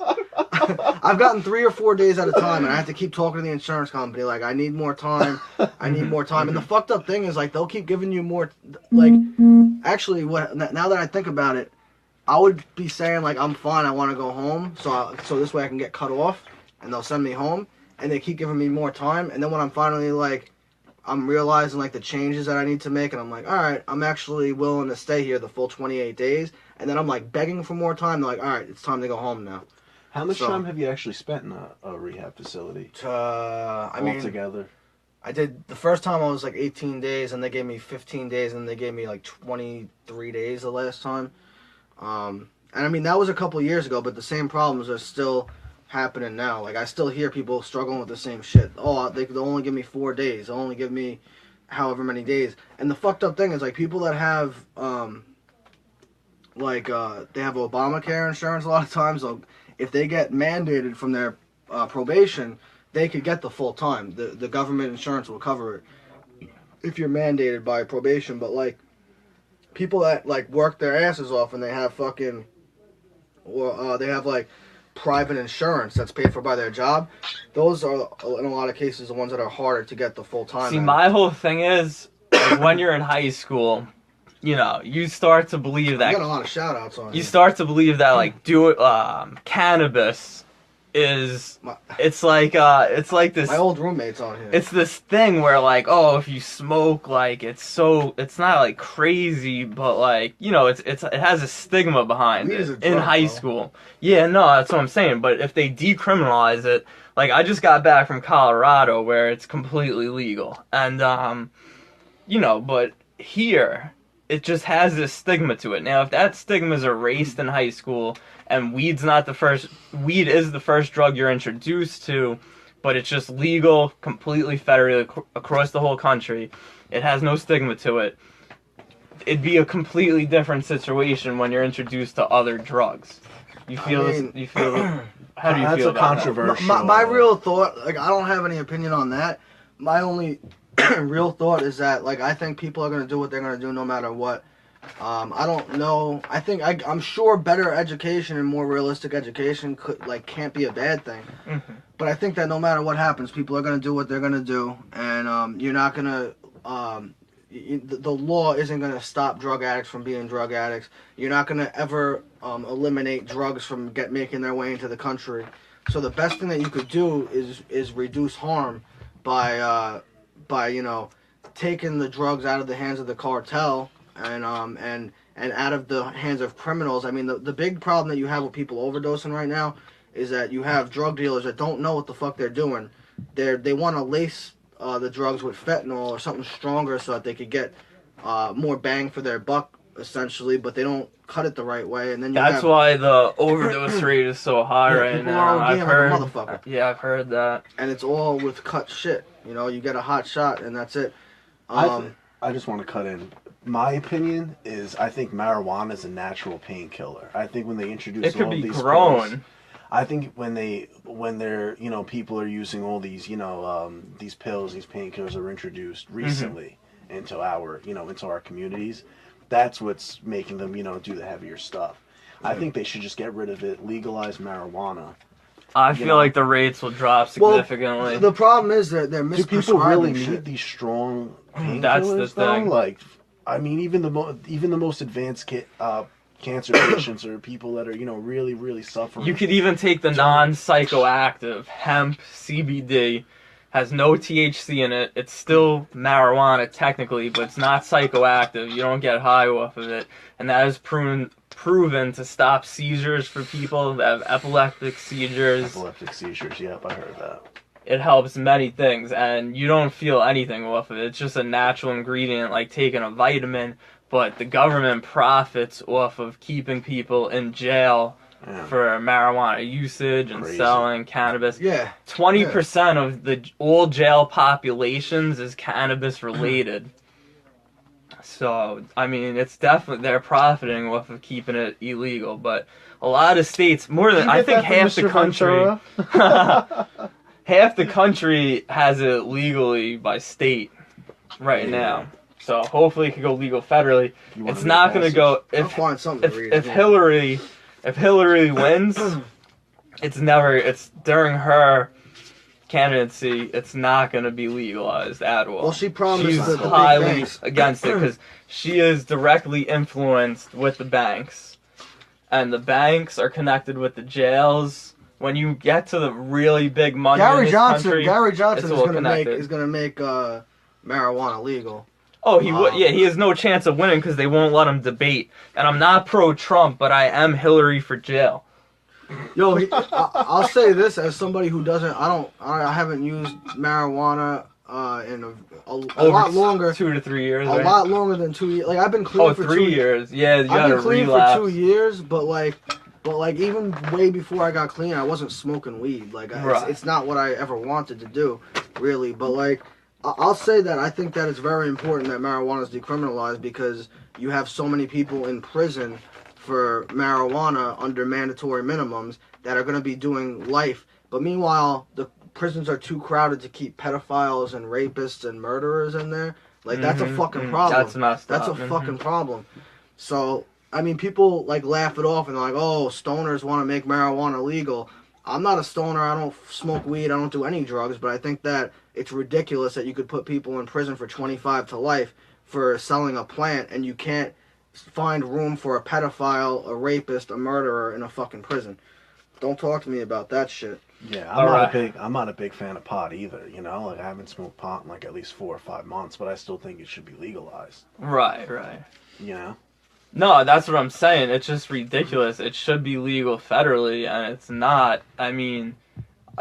I've gotten 3 or 4 days at a time, and I have to keep talking to the insurance company. Like, I need more time. I need more time. And the fucked up thing is, like, they'll keep giving you more. Like, actually, now that I think about it, I would be saying like, I'm fine. I want to go home. So this way I can get cut off, and they'll send me home. And they keep giving me more time, and then when I'm finally like, I'm realizing like the changes that I need to make, and I'm like, all right, I'm actually willing to stay here the full 28 days, and then I'm like begging for more time. They're like, all right, it's time to go home now. How much time have you actually spent in a rehab facility? Altogether? I did, the first time I was like 18 days, and they gave me 15 days, and they gave me like 23 days the last time. And I mean, that was a couple years ago, but the same problems are still happening now. Like, I still hear people struggling with the same shit. Oh, they'll only give me 4 days. They'll only give me however many days. And the fucked up thing is, like, people that have they have Obamacare insurance a lot of times, if they get mandated from their probation, they could get the full time. The government insurance will cover it if you're mandated by probation. But like, people that like work their asses off and they have fucking, or they have like private insurance that's paid for by their job, those are in a lot of cases the ones that are harder to get the full time. See, my whole thing is, like, when you're in high school, you know, you start to believe that. I got a lot of shout outs on you. Start to believe that, like, cannabis is My- it's like this. My old roommate's on here. It's this thing where like, oh, if you smoke, like it's not like crazy, but like, you know, it has a stigma behind Weed it is a in drug, high bro. school. Yeah, no, that's what I'm saying. But if they decriminalize it, like I just got back from Colorado where it's completely legal, and you know, but here it just has this stigma to it. Now, if that stigma is erased in high school and weed is the first drug you're introduced to, but it's just legal completely federally across the whole country, it has no stigma to it. It'd be a completely different situation when you're introduced to other drugs. You feel how do you That's feel a about controversial. My real thought, like, I don't have any opinion on that. My only real thought is that, like, I think people are gonna do what they're gonna do no matter what. I don't know. I'm sure better education and more realistic education can't be a bad thing. Mm-hmm. But I think that no matter what happens, people are gonna do what they're gonna do, and you're not gonna. The law isn't gonna stop drug addicts from being drug addicts. You're not gonna ever eliminate drugs from making their way into the country. So the best thing that you could do is reduce harm by taking the drugs out of the hands of the cartel and out of the hands of criminals. I mean, the big problem that you have with people overdosing right now is that you have drug dealers that don't know what the fuck they're doing. They want to lace the drugs with fentanyl or something stronger so that they could get more bang for their buck, essentially, but they don't cut it the right way. And then That's why the overdose rate is so high right people now. are I've ODing heard. like a motherfucker. Yeah, I've heard that. And it's all with cut shit. You know, you get a hot shot and that's it. I just want to cut in. My opinion is I think marijuana is a natural painkiller. I think when they introduce It could all be these grown. pills, I think when they're people are using all these these pills, these painkillers are introduced recently into our communities. That's what's making them do the heavier stuff. I think they should just get rid of it, legalize marijuana. I feel like the rates will drop significantly. Well, the problem is that they're Do people really misprescribing shit. need these strong painkillers? That's the thing. Though? Like, I mean, even the most advanced cancer patients or people that are really, really suffering. You could even take the non-psychoactive hemp CBD. Has no THC in it. It's still marijuana technically, but it's not psychoactive. You don't get high off of it, and that is proven to stop seizures for people that have epileptic seizures. Epileptic seizures. Yep, I heard that. It helps many things, and you don't feel anything off of it. It's just a natural ingredient, like taking a vitamin. But the government profits off of keeping people in jail for marijuana usage and selling cannabis. Yeah. 20% of all jail populations is cannabis related. So, I mean, it's definitely, they're profiting off of keeping it illegal. But a lot of states, I think half the country, half the country has it legally by state right now. So hopefully it could go legal federally. It's not going to go I'll find something to read. if Hillary wins, it's during her candidacy, it's not going to be legalized at all. Well, she promised She's that the big highly banks- against it because she is directly influenced with the banks, and the banks are connected with the jails. When you get to the really big money in this country, Gary Johnson it's all connected. is gonna make marijuana legal. Oh, he would. Yeah, he has no chance of winning because they won't let him debate. And I'm not pro-Trump, but I am Hillary for jail. Yo, I'll say this as somebody who doesn't. I haven't used marijuana in a lot longer. 2 to 3 years. A right? lot longer than 2 years. Like I've been clean for 3 years. Yeah, you I've got to been clean relapse. for 2 years, but even way before I got clean, I wasn't smoking weed. Like it's not what I ever wanted to do, really. But like, I'll say that I think that it's very important that marijuana is decriminalized because you have so many people in prison for marijuana under mandatory minimums that are going to be doing life. But meanwhile, the prisons are too crowded to keep pedophiles and rapists and murderers in there. Like that's a fucking problem. That's messed up. That's a fucking problem. So I mean, people like laugh it off and they're like, "Oh, stoners want to make marijuana legal." I'm not a stoner. I don't smoke weed. I don't do any drugs. But I think that it's ridiculous that you could put people in prison for 25 to life for selling a plant, and you can't find room for a pedophile, a rapist, a murderer in a fucking prison. Don't talk to me about that shit. Yeah, Alright. I'm not a big fan of pot either. You know, like I haven't smoked pot in like at least 4 or 5 months, but I still think it should be legalized. Right, right. You know. No, that's what I'm saying. It's just ridiculous. It should be legal federally, and it's not. I mean,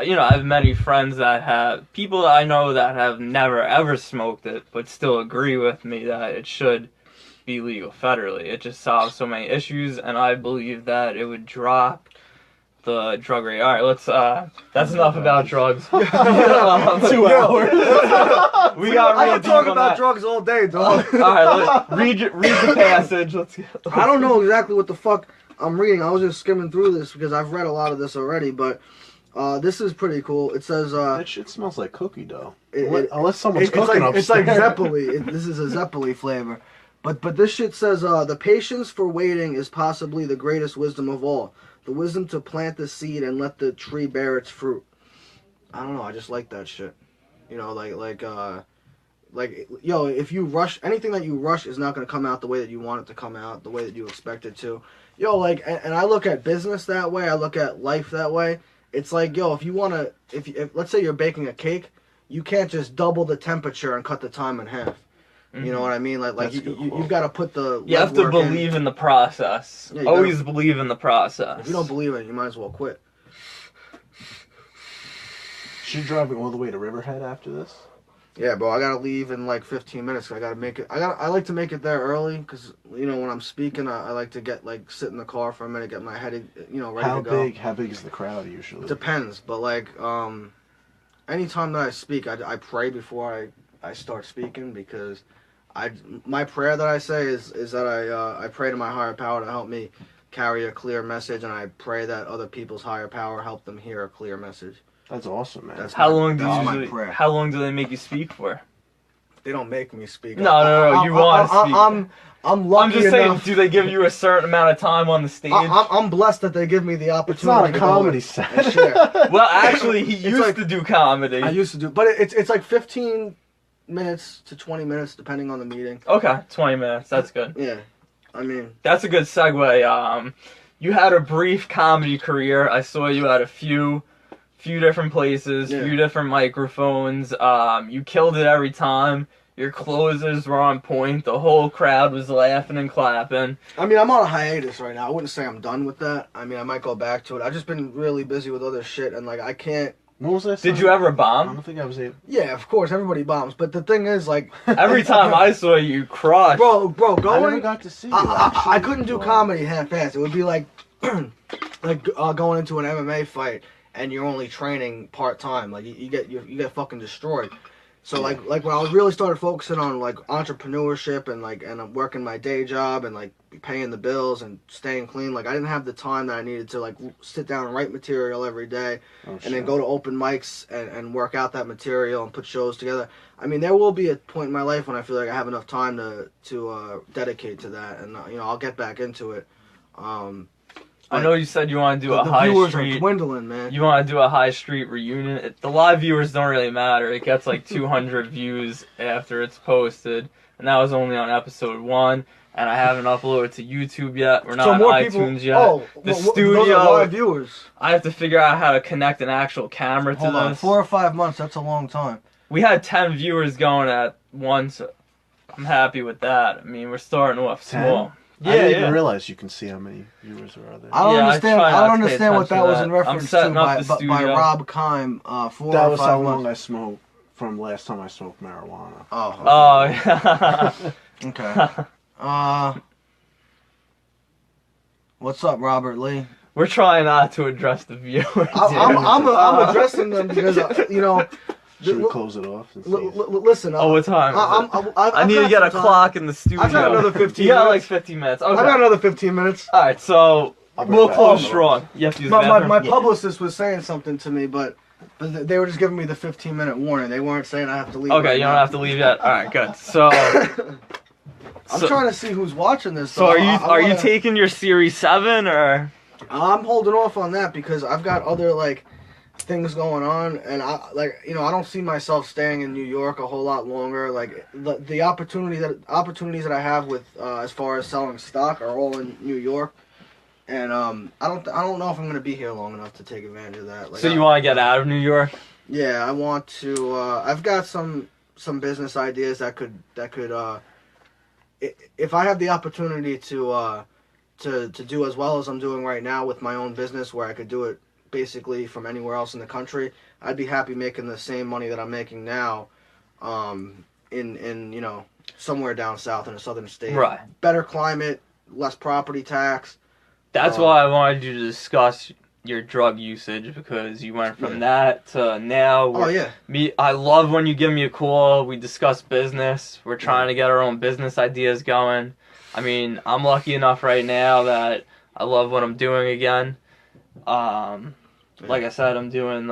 you know, I have many friends that have, people that I know that have never ever smoked it, but still agree with me that it should be legal federally. It just solves so many issues, and I believe that it would drop the drug rate. All right, that's enough about drugs. 2 hours. We got I real can deep talk on about that. drugs all day, dog. All right, read the passage. Let's go. I don't know exactly what the fuck I'm reading. I was just skimming through this because I've read a lot of this already, but this is pretty cool. It says That shit smells like cookie dough. it's Unless someone's like cooking it's like upstairs. Zeppeli. This is a Zeppeli flavor. But this shit says the patience for waiting is possibly the greatest wisdom of all. The wisdom to plant the seed and let the tree bear its fruit. I don't know. I just like that shit. You know, like yo, if you rush anything that you rush is not gonna come out the way that you want it to come out, the way that you expect it to. Yo, like, and I look at business that way. I look at life that way. It's like, yo, if you wanna, if let's say you're baking a cake, you can't just double the temperature and cut the time in half. You know what I mean? Like you've got to put the. You have to believe in the process. Yeah, Always believe in the process. If you don't believe in it, you might as well quit. She's driving all the way to Riverhead after this. Yeah, bro, I gotta leave in like 15 minutes. I gotta make it. I like to make it there early because you know when I'm speaking, I like to get like sit in the car for a minute, get my head, you know, ready to go. How big is the crowd usually? Depends, but like anytime that I speak, I pray before I start speaking because my prayer that I say is that I pray to my higher power to help me carry a clear message, and I pray that other people's higher power help them hear a clear message. That's awesome, man. How long do How long do they make you speak for? They don't make me speak. No. You want to speak. I'm lucky I'm just saying. enough. Do they give you a certain amount of time on the stage? I'm blessed that they give me the opportunity. It's not a to comedy go set. and share. Well, actually, he used like- to do comedy. I used to do, but it's like 15 minutes to 20 minutes depending on the meeting. Okay, 20 minutes. That's good. Yeah, I mean, That's a good segue. You had a brief comedy career. I saw you at a few different places, Yeah. few different microphones. You killed it every time. Your closers were on point. The whole crowd was laughing and clapping. I'm on a hiatus right now. I wouldn't say I'm done with that. I mean, I might go back to it. I've just been really busy with other shit, and like I can't. What was that? Did you ever I bomb? don't think I was able. Yeah, of course, everybody bombs, but the thing is, like, Every time I saw you, crushed. bro, I never going. got to see you. I actually. couldn't do Wow. comedy half-assed. It would be like, going into an MMA fight and you're only training part-time. Like you get fucking destroyed. So like when I was really started focusing on like entrepreneurship and I'm working my day job and like paying the bills and staying clean, like I didn't have the time that I needed to like sit down and write material every day and then go to open mics and work out that material and put shows together. I mean, there will be a point in my life when I feel like I have enough time to dedicate to that, and you know I'll get back into it. I know you said you want to do a the high viewers street. are dwindling, man. You want to do a high street reunion. The live viewers don't really matter. It gets like 200 views after it's posted, and that was only on episode 1. And I haven't uploaded to YouTube yet. We're not on iTunes yet. The studio. Those are live viewers. I have to figure out how to connect an actual camera to Hold on, this. 4 or 5 months. That's a long time. We had 10 viewers going at once. I'm happy with that. I mean, we're starting off 10? small. I didn't even realize you can see how many viewers are there. I don't Yeah, understand. I try I not don't to pay understand what attention that to was that. in I'm reference to setting up by the studio. Rob Kime. 4 That or was 5 how months. long I smoked from last time I smoked marijuana. Oh. Oh, yeah. Okay. What's up, Robert Lee? We're trying not to address the viewers. I'm addressing them because you know. Should we close it off? And see? Listen. Oh, what time is it? I need to get a clock in the studio. I've got another 15 You got like minutes. 15 minutes. Okay. I've got another 15 minutes. Alright, so I'll be we'll back. close strong. You have to use the bathroom? My publicist was saying something to me, but they were just giving me the 15-minute warning. They weren't saying I have to leave. Okay, right you now. don't have to leave yet. Alright, good. So, I'm trying to see who's watching this. so though. are you wanna- taking your Series 7 or? I'm holding off on that because I've got other like things going on, and I don't see myself staying in New York a whole lot longer. Like the opportunities that I have with as far as selling stock are all in New York. And I don't know if I'm gonna be here long enough to take advantage of that. Like, So you want to get out of New York? Yeah, I want to. I've got some business ideas that could if I have the opportunity to do as well as I'm doing right now with my own business, where I could do it basically from anywhere else in the country, I'd be happy making the same money that I'm making now, in you know, somewhere down south in a southern state. Right. Better climate, less property tax. That's why I wanted you to discuss your drug usage, because you went from that to now. Oh yeah. I love when you give me a call. We discuss business. We're trying to get our own business ideas going. I mean, I'm lucky enough right now that I love what I'm doing again. Like I said, I'm doing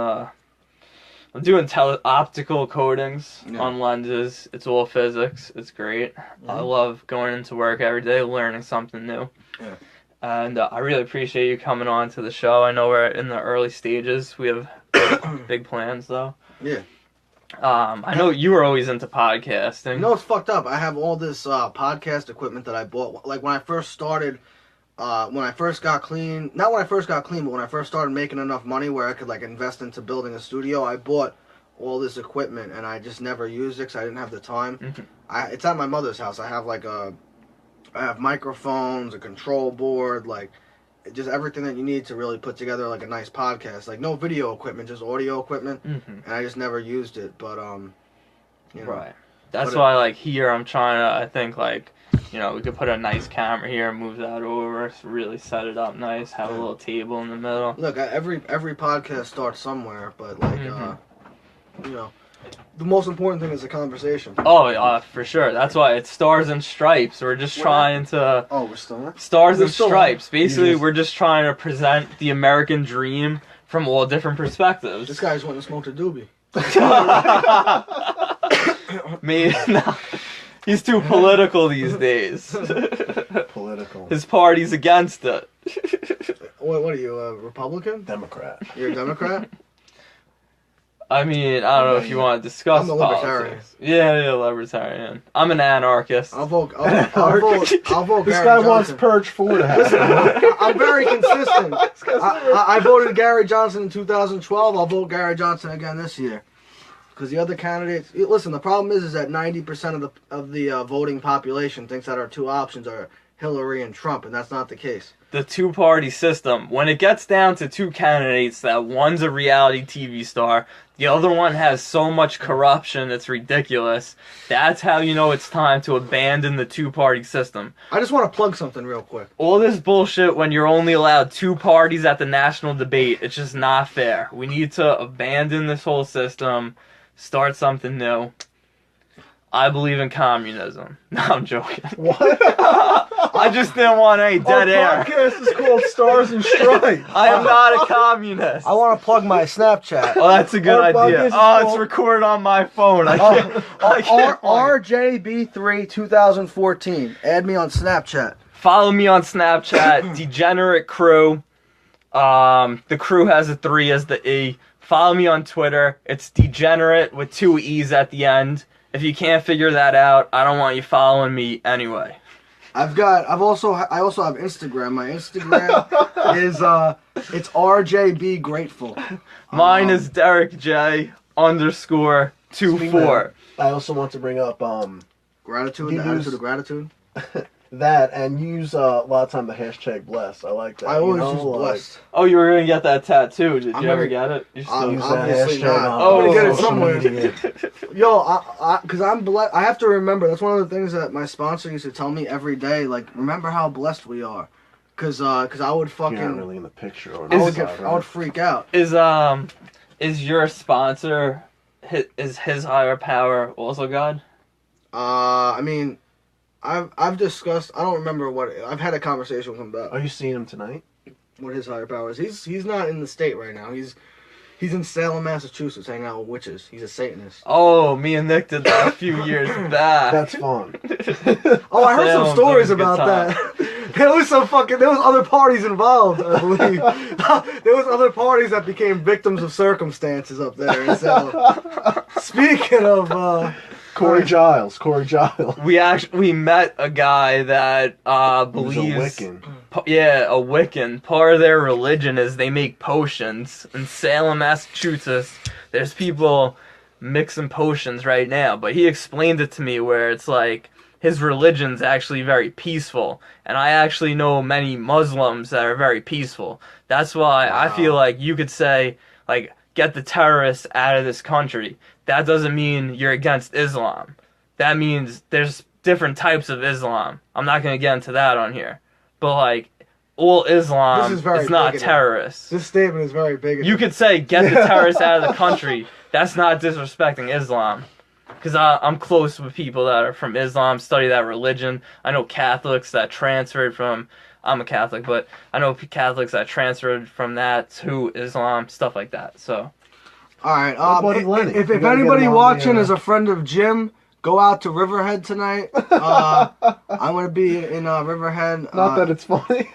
optical coatings on lenses. It's all physics. It's great. I love going into work every day, learning something new. Yeah. And I really appreciate you coming on to the show. I know we're in the early stages. We have big plans, though. Yeah. I know you were always into podcasting. You know, it's fucked up. I have all this podcast equipment that I bought. Like, when I first started, when I first got clean, not when I first got clean, but when I first started making enough money where I could, like, invest into building a studio, I bought all this equipment, and I just never used it because I didn't have the time. Mm-hmm. It's at my mother's house. I have, like, I have microphones, a control board, like, just everything that you need to really put together, like, a nice podcast. Like, no video equipment, just audio equipment. And I just never used it, but, you know. Right. That's why, like, here I'm trying to, I think, like, you know, we could put a nice camera here and move that over, really set it up nice, have a little table in the middle. Look, every podcast starts somewhere, but, like, you know, the most important thing is the conversation. Oh, for sure. That's why it's Stars and Stripes. We're just trying to... Oh, we're still on? Stars and Stripes. Basically, we're just trying to present the American dream from all different perspectives. This guy's wanting to smoke a doobie. No, he's too political these days. Political. His party's against it. What are you, a Republican? Democrat. You're a Democrat? I mean, I don't know if you want to discuss I'm a libertarian. politics. Yeah, libertarian. I'm an anarchist. I'll vote Gary This guy Johnson. wants Purge 4 to happen. Listen, I'm very consistent. I voted Gary Johnson in 2012. I'll vote Gary Johnson again this year. Because the other candidates... Listen, the problem is that 90% of the voting population thinks that our two options are Hillary and Trump, and that's not the case. The two-party system, when it gets down to two candidates, that one's a reality TV star, the other one has so much corruption, it's ridiculous. That's how you know it's time to abandon the two-party system. I just want to plug something real quick. All this bullshit when you're only allowed two parties at the national debate, it's just not fair. We need to abandon this whole system, start something new. I believe in communism. No, I'm joking. What? I just didn't want any dead air. Our podcast is called Stars and Stripes. I am not a communist. I want to plug my Snapchat. Oh, that's a good idea. Oh, it's recorded on my phone. I can't RJB3 2014. Add me on Snapchat. Follow me on Snapchat, Degenerate Crew. The crew has a 3 as the E. Follow me on Twitter. It's Degenerate with 2 E's at the end. If you can't figure that out, I don't want you following me anyway. I also have Instagram. My Instagram is it's RJB Grateful. Mine is Derek J _24. I also want to bring up gratitude, the attitude of gratitude. That, and use a lot of time the hashtag blessed. I like that. I always use blessed. Oh, you were gonna get that tattoo. Did you ever get it? You still use that obviously hashtag. not. Oh, I'm gonna get it social somewhere. media. Yo, because I'm blessed. I have to remember. That's one of the things that my sponsor used to tell me every day. Like, remember how blessed we are. Because I would fucking. You're not really in the picture. Or I would freak out. Is your sponsor is his higher power also God? I mean, I've discussed. I don't remember what. I've had a conversation with him about. Are you seeing him tonight? What his higher power is. He's not in the state right now. He's in Salem, Massachusetts, hanging out with witches. He's a Satanist. Oh, me and Nick did that a few years back. That's fun. Oh, I heard some Salem, stories that was a about good that. There was other parties involved, I believe. There was other parties that became victims of circumstances up there in Salem. Speaking of Corey Giles. We met a guy that He was a believes, Wiccan. a Wiccan. Part of their religion is they make potions. In Salem, Massachusetts, there's people mixing potions right now. But he explained it to me where it's like his religion's actually very peaceful, and I actually know many Muslims that are very peaceful. That's why I feel like you could say, like, get the terrorists out of this country. That doesn't mean you're against Islam. That means there's different types of Islam. I'm not going to get into that on here. But, like, all Islam is not bigoted. terrorists. This statement is very big. You could say, get the terrorists out of the country. That's not disrespecting Islam. Because I'm close with people that are from Islam, study that religion. I know Catholics that transferred from... I'm a Catholic, but I know Catholics that transferred from that to Islam, stuff like that. So, all right. buddy Lenny. If You gotta anybody get him on watching the, is a friend of Jim, go out to Riverhead tonight. I'm gonna be in Riverhead. Not that it's funny.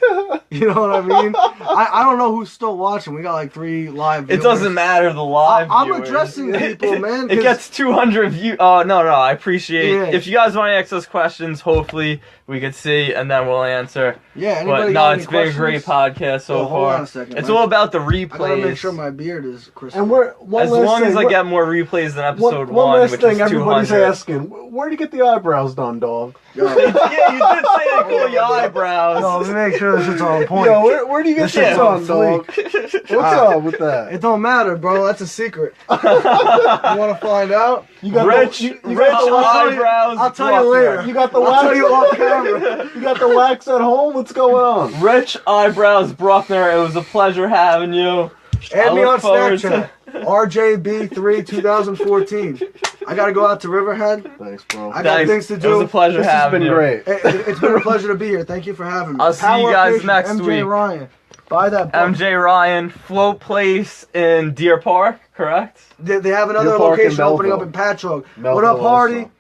You know what I mean? I don't know who's still watching. We got like 3 live viewers. it doesn't matter the live I'm viewers. addressing people, man. It gets 200 views. Oh, no, I appreciate Yeah. If you guys want to ask us questions, hopefully we could see and then we'll answer. Yeah, anybody But got no, any it's been a great podcast so Hold on far. a second, It's man. all about the I gotta make replays. sure my beard is crisp. And we're As long as I get more replays than episode one, last which thing is everybody's 200. asking, where do you get the eyebrows done, dog? Yeah, you did say they call you eyebrows. No, let me make sure this shit's on point. Yo, where do you get This shit shit's done, on dog? What's up with that? It don't matter, bro. That's a secret. You want to find out? You got Rich, you rich got the eyebrows. I'll tell you Bruckner. later. You got the I'll wax. tell you off camera. You got the wax at home. What's going on? Rich eyebrows, Bruckner. It was a pleasure having you. Add me look on forward Snapchat. RJB3 2014. I gotta go out to Riverhead. Thanks, bro. I got Thanks. things to It was do. a pleasure This has having been you. great. It's been a pleasure to be here. Thank you for having me. I'll see you guys Location, next MJ week. Ryan. Buy that book. MJ Ryan, Float Place in Deer Park, correct? They have another Deer Park in location opening up Melville. in Patchogue. What Melville up, Hardy? also.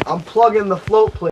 I'm plugging the float place.